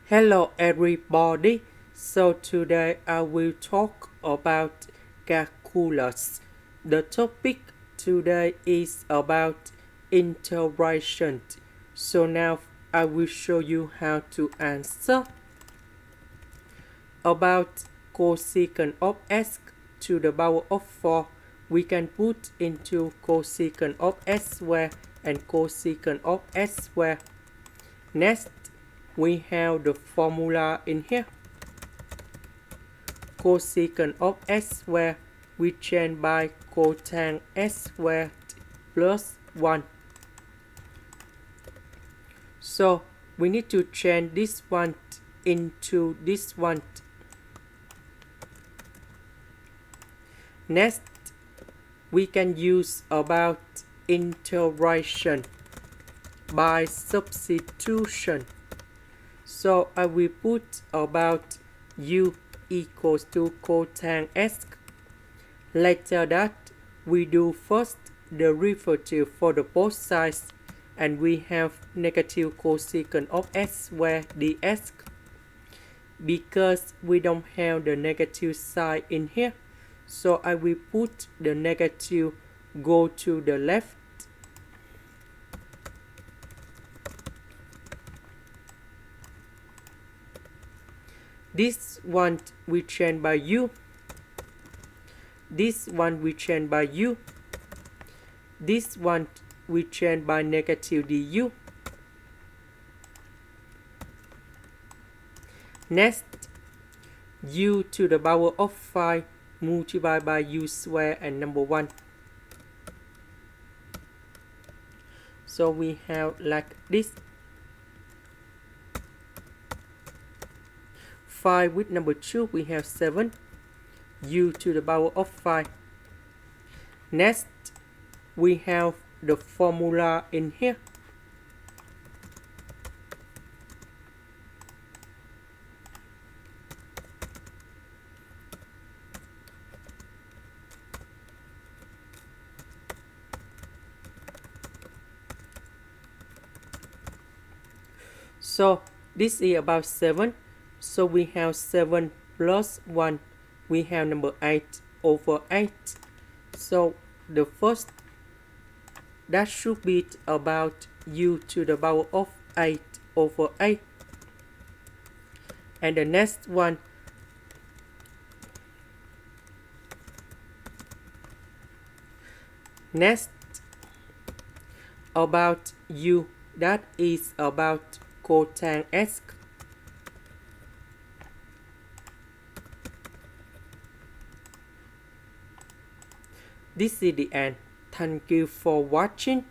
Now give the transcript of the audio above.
Hello everybody. So today I will talk about calculus. The topic today is about integration. So now I will show you how to answer. About cosecant of s to the power of 4, we can put into cosecant of s squared and cosecant of s squared. Next, we have the formula in here. Cosecant of s squared we change by cotangent s squared plus 1. So we need to change this one into this one. Next, we can use about integration by substitution. So I will put about u equals to cotangent s. Later that, we do first the derivative for the both sides, and we have negative cosecant of s squared ds. Because we don't have the negative sign in here, so I will put the negative go to the left. This one we change by u. This one we change by u. This one we change by negative du. Next, u to the power of 5 multiplied by u squared and number 1. So we have like this. 5 with number 2 we have 7 u to the power of 5. Next, we have the formula in here. So this is about 7. So we have 7 plus 1. We have number 8 over 8. So the first, that should be about u to the power of 8 over 8. And the next one, next about u, that is about cotangent s. This is the end. Thank you for watching.